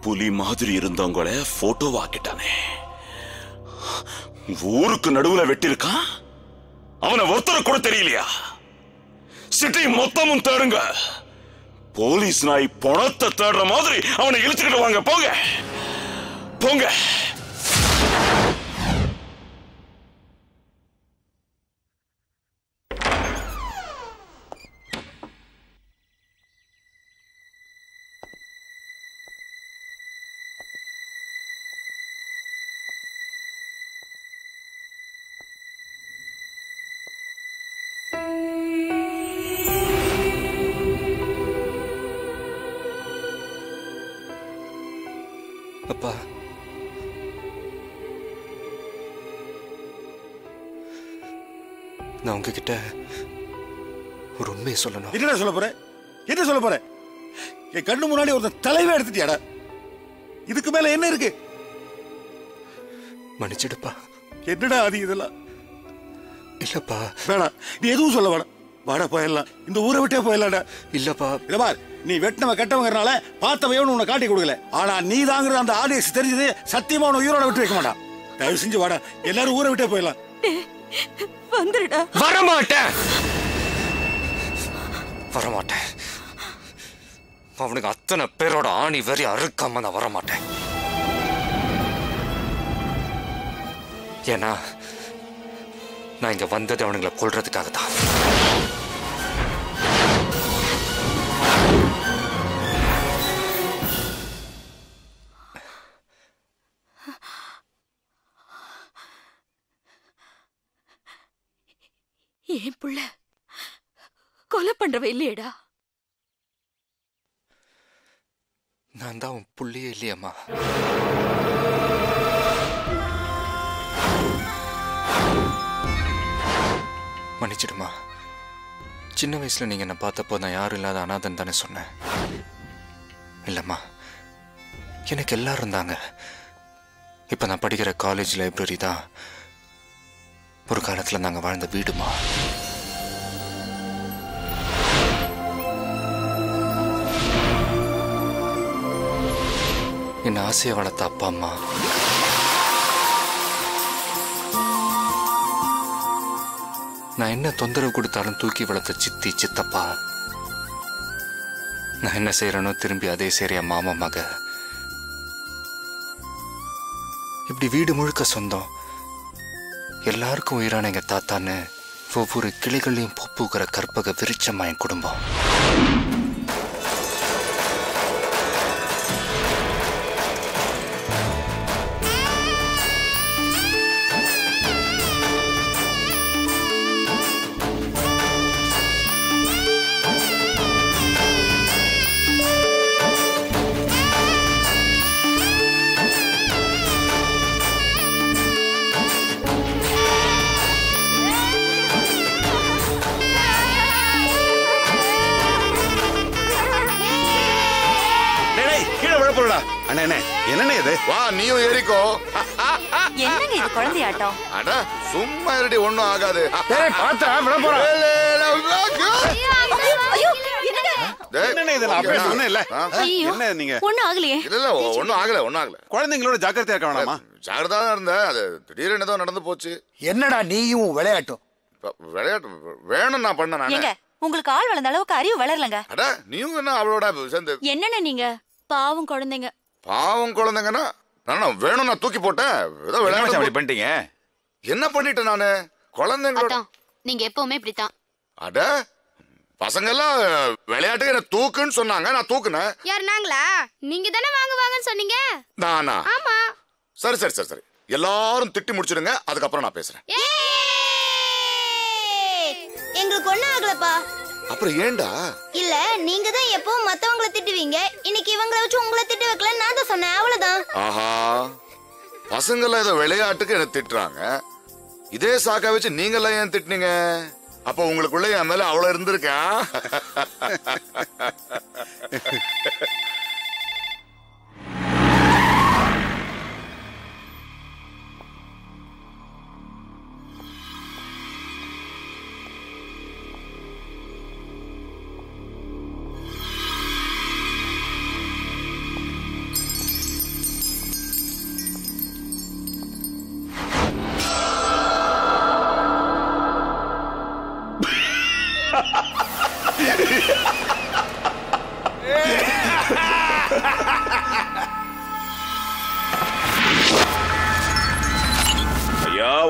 புலி மாதிரி இருந்தவங்கள போட்டோவாக்கிட்டானே. ஊருக்கு நடுவுல வெட்டிருக்கான். அவனை ஒருத்தர கூட தெரியலையா? சிட்டி மொத்தமும் தேடுங்க. போலீஸ் நாய் பணத்தை தேடுற மாதிரி அவனை இழுத்துக்கிட்டு வாங்க. போங்க போங்க. அப்பா, நான் உங்ககிட்ட ஒரு உண்மையை சொல்லணும். என்ன சொல்ல போற? என்ன சொல்ல போற? என் கண்ணு முன்னாடி ஒரு தலைவா எடுத்துட்டியாடா. இதுக்கு மேல என்ன இருக்கு? மன்னிச்சிடுப்பா. என்னடா அது இதெல்லாம்? இல்லப்பா வேணாம், நீ எதுவும் சொல்ல வேணாம். வாடா போயிடலாம், இந்த ஊரை விட்டே போயிடலாம்டா. இல்லப்பா. இல்ல பார், நீ வெட்டினவ கட்டவங்கிறனால பார்த்தவையோன்னு உன்னை காட்டி கொடுக்கல. ஆனா நீ தாங்கிறது அந்த ஆடியன்ஸ் தெரிஞ்சது சத்தியமா உன்னை உயிரோட விட்டு வைக்க மாட்டான். தயவு செஞ்சு வாடா, எல்லாரும் ஊரை விட்டே போயிடலாம். வந்துடா. வரமாட்டேன். வரமாட்டேன். அவனுக்கு அத்தனை பேரோட ஆணி வெறி அறுக்காம நான் வரமாட்டேன். ஏன்னா நான் இங்க வந்தது அவனுங்களை கொல்றதுக்காக தான். ஏன் புள்ள கொலை பண்றவ இல்லையடா? நான் தான் உன் புள்ளியே இல்லையம்மா. மன்னிச்சிடுமா. சின்ன வயசுல நீங்க என்ன பார்த்தப்போ நான் யாரும் இல்லாத அனாதன் தானே சொன்னேன். இல்லம்மா, எனக்கு எல்லாரும் இருந்தாங்க. இப்ப நான் படிக்கிற காலேஜ் லைப்ரரி தான் ஒரு காலத்துல நாங்க வாழ்ந்த வீடுமா. என்ன ஆசையை வளர்த்த அப்பா அம்மா, நான் என்ன தொந்தரவு கொடுத்தாலும் தூக்கி வளர்த்த சித்தி சித்தப்பா, நான் என்ன செய்யறேனோ திரும்பி அதே செய்ய மாமா மக, இப்படி வீடு முழுக்க சொந்தம், எல்லாருக்கும் உயிரான எங்க தாத்தான்னு ஒவ்வொரு கிளைகளையும் பூக்கிற கற்பக விருட்சமா என் குடும்பம். என்ன இது? வா, நீயும் ஏறிக்கோ. என்னங்க இது குழந்தையாட்டம்? அட சும்மா இருடி, ஒண்ணும் ஆகாது. பார்த்தா விட போறேன். குழந்தைங்களோட ஜாக்கிரதையா இருக்க வேணாமா? ஜாக்கிரதா இருந்த அது திடீர்னு ஏதோ நடந்து போச்சு. என்னடா நீயும் விளையாட்டும்? விளையாட்டு வேணும் நான் பண்ண. உங்களுக்கு ஆள் வளர்ந்த அளவுக்கு அறிவு வளரலங்க. அட நீயும் என்ன அவளோட சேர்ந்து? என்னன்னு நீங்க பாவம் குழந்தைங்க. பாவம் குழந்தைங்கன்னா நான் வேணும் நான் தூக்கி போட்டேன். ஏதோ விளையாட்டு பண்ணிட்டீங்க. என்ன பண்ணிட்டேன் நானு? குழந்தைங்களோட நீங்க எப்பவுமே இப்படித்தான். அட பசங்க எல்லாம் விளையாட்டு என்ன தூக்குன்னு சொன்னாங்க, நான் தூக்குனேன். யார் நாங்களா? நீங்க தானே வாங்கன்னு சொன்னீங்க. நானா? ஆமா. சரி சரி சரி சரி, எல்லாரும் திட்டி முடிச்சிடுங்க, அதுக்கப்புறம் நான் பேசுறேன். எங்களுக்கு ஒண்ணும் ஆகலப்பா. அப்புறம் ஏண்டா? இல்ல, நீங்க தான் எப்பவும் மத்தவங்கள திட்டுவீங்க. இன்னைக்கு இவங்கள வச்சு உங்களை திட்ட வைக்கல, நான் தான் சொன்னேன், அவ்வளவுதான். ஆஹா, பசங்கள ஏதோ விளையாட்டுக்கு என்ன திட்டுறாங்க, இதே சாக்கா வச்சு நீங்கள ஏன் திட்டுனீங்க? அப்ப உங்களுக்குள்ள என் மேல அவ்வளவு இருந்திருக்கா?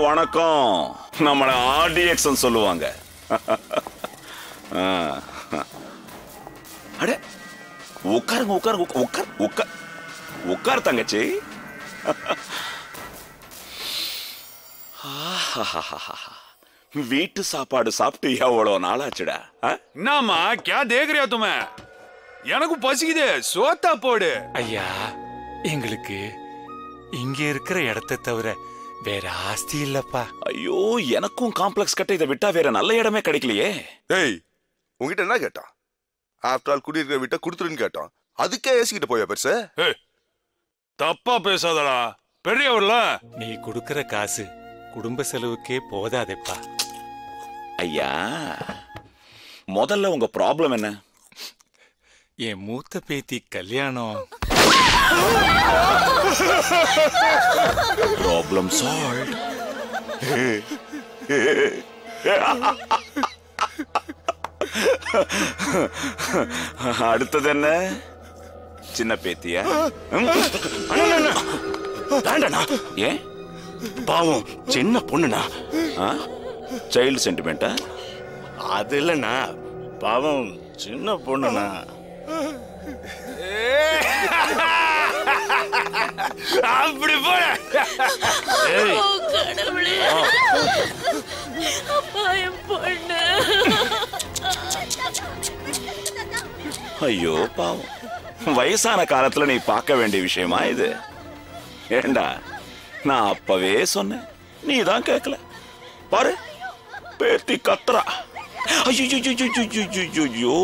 வணக்கம். நம்மள RDX சொல்லுவாங்க. அட உட்காருங்க உட்காருங்க உட்கார் உட்கார் உட்கார் தங்கச்சி. வீட்டு சாப்பாடு சாப்பிட்டு எவ்வளவு நாளாச்சுடா? என்னம்மா கே தேக்கறியா தும? எனக்கு பசிக்குது, சோத்தா போடு. ஐயா, எங்களுக்கு இங்க இருக்கிற இடத்தை தவிர வேற ஆஸ்தி இல்லப்பா. ஐயோ, எனக்கும் காம்ப்ளெக்ஸ் கட்ட இதை விட்டா வேற நல்ல இடமே கிடைக்கலையே. ஏய், உங்ககிட்ட என்ன கேட்டான்? ஆஃப்டர் ஆல் குடியிருக்கிற வீட்டை கொடுத்துருன்னு கேட்டான். அதுக்கே ஏசிக்கிட்டு போயா பெருசு? தப்பா பேசாதடா, பெரியவர்ல. நீ கொடுக்கிற காசு குடும்ப செலவுக்கே போதாதேப்பா. ஐயா, முதல்ல உங்க ப்ராப்ளம் என்ன? என் மூத்த பேத்தி கல்யாணம். Problem solve. அடுத்தது என்ன? சின்ன பேத்தியா? ஏன்? பாவம் சின்ன பொண்ணுண்ணா. சைல்டு சென்டிமெண்டா? அது இல்லைண்ணா, பாவம் சின்ன பொண்ணுண்ணா. அப்படி போட. ஐயோ பாவம், வயசான காலத்துல நீ பார்க்க வேண்டிய விஷயமா இது? ஏண்டா, நான் அப்பவே சொன்னேன், நீ தான் கேட்கல. பாரு, பேத்தி கத்துறா. ஐயோ,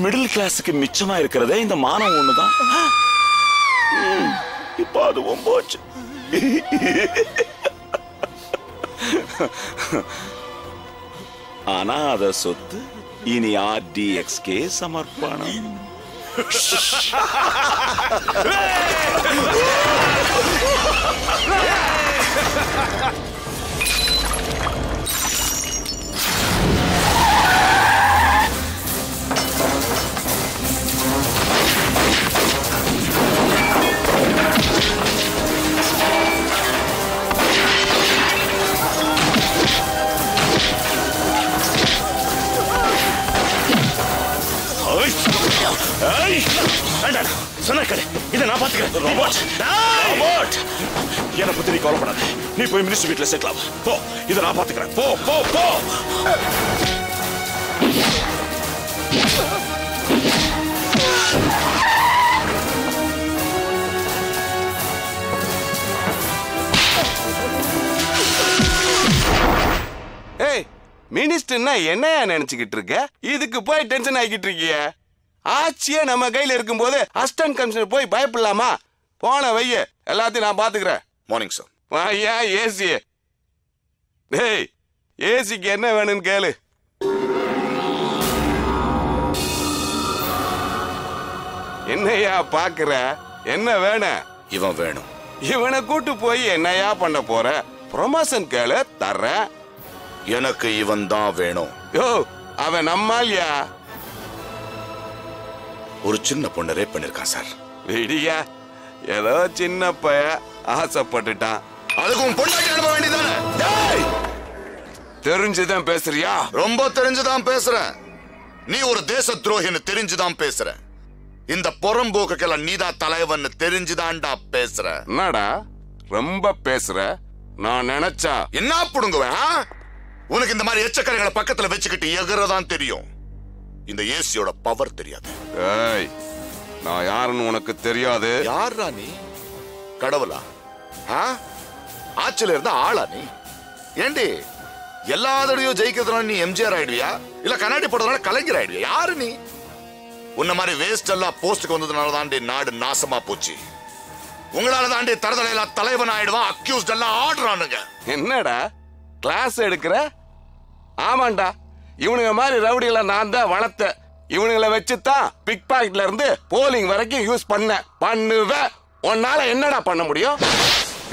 மிடில் கிளாஸுக்கு மிச்சமா இருக்கிறதே இந்த மானம் ஒண்ணுதான். இப்ப அதுவும் போச்சு. ஆனா அத சொத்து இனி RDXக்கே சமர்ப்பணம். இதை நான் பாத்துக்கிறேன். என்னை பத்தி நீ கவலைப்படாத. நீ போய் மினிஸ்டர் வீட்டுல செட்டில் ஆகும். போ, இதை நான் பாத்துக்கிறேன். போ போ போ. ஏய், மினிஸ்டர்னா என்னையா நினைச்சுக்கிட்டு இருக்க? இதுக்கு போய் டென்ஷன் ஆகிக்கிட்டு இருக்கிய? ஆட்சியே நம்ம கையில இருக்கும்போது அசிஸ்டன்ட் கமிஷனர் போய் பயப்படலாமா? போன வைய, எல்லாத்தையும் நான் பாத்துக்கிறேன். Morning sir. வாயா ஏசி. டேய், ஏசிக்கு என்ன வேணும்னு கேளு. என்னையா பாக்குற? என்ன வேணும்? இவன் வேணும். இவனை கூட்டு போய் என்னையா பண்ண போற? ப்ரொமோஷன் கேளு, தர்றேன். எனக்கு இவன் தான் வேணும். யோ, அவன் நம்மாலியா? ஒரு சின்ன பொண்ணு ரேப் பண்ணிருக்கான் சார். விடியா, ஏதோ சின்ன பைய ஆசைப்பட்டுட்டான். அதுக்கும் பொண்டாட்டி அனுப்ப வேண்டியதானே? தெரிஞ்சுதான் பேசுறியா? ரொம்ப தெரிஞ்சுதான் பேசுறேன். நீ ஒரு தேச துரோகின்னு தெரிஞ்சுதான் பேசுற. இந்த புறம்போக்கெல்லாம் நீதான் தலைவன் தெரிஞ்சுதான்டா பேசுற. என்னடா ரொம்ப பேசுற? நான் நினைச்சா என்ன புடுங்குவேன்? உனக்கு இந்த மாதிரி எச்சக்கரைகளை பக்கத்துல வச்சுக்கிட்டு எகிறதான் தெரியும். இந்த ஏசியோட பவர் தெரியாது. ஏய், நான் யாருன்னு உனக்கு தெரியாது. யாரா நீ? கடவுளா? ஆட்சியில இருந்த ஆளா நீ? ஏண்டி எல்லா தடையும் ஜெயிக்கிறதுனால நீ எம்ஜிஆர் ஆயிடுவியா, இல்ல கண்ணாடி போடுறதுனால கலைஞர் ஆயிடுவியா? யாரு நீ? உன்ன மாதிரி வேஸ்ட் எல்லாம் போஸ்டுக்கு வந்ததுனால தாண்டி நாடு நாசமா போச்சு. உங்களால தாண்டி தரதலையில தலைவன் ஆயிடுவான். அக்யூஸ்ட் எல்லாம் ஆடுறானுங்க. என்னடா கிளாஸ் எடுக்கிற? ஆமாண்டா, இவனுங்க மாதிரி ரவுடிகளை நான் தான் வளர்த்த. இவனுங்களை வச்சுதான் பிக் பாக்கெட்ல இருந்து போலிங் வரைக்கும் யூஸ் பண்ணுவேன். உன்னால என்னடா பண்ண முடியும்?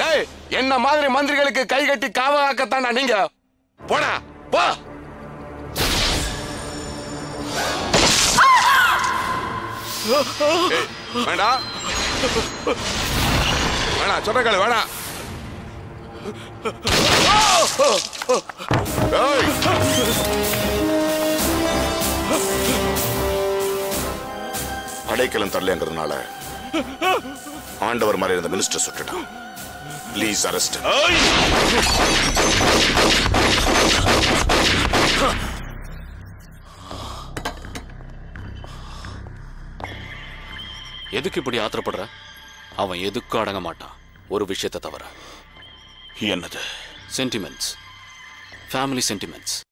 டேய், என்ன மாதிரி மந்திரிகளுக்கு கை கட்டி காவலாக்கத்தாண்டா நீங்க. போடா போ. வேணா வேணா, சொன்னக்கால வேணா. அடைக்கலம் தரலங்கிறதுனால ஆண்டவர் மாதிரி இருந்த மினிஸ்டர் சுட்டுட்டான். Please arrest. எதுக்கு இப்படி ஆத்திரப்படுற? அவன் எதுக்கும் அடங்க மாட்டான், ஒரு விஷயத்தை தவிர. என்னது? Sentiments, family sentiments.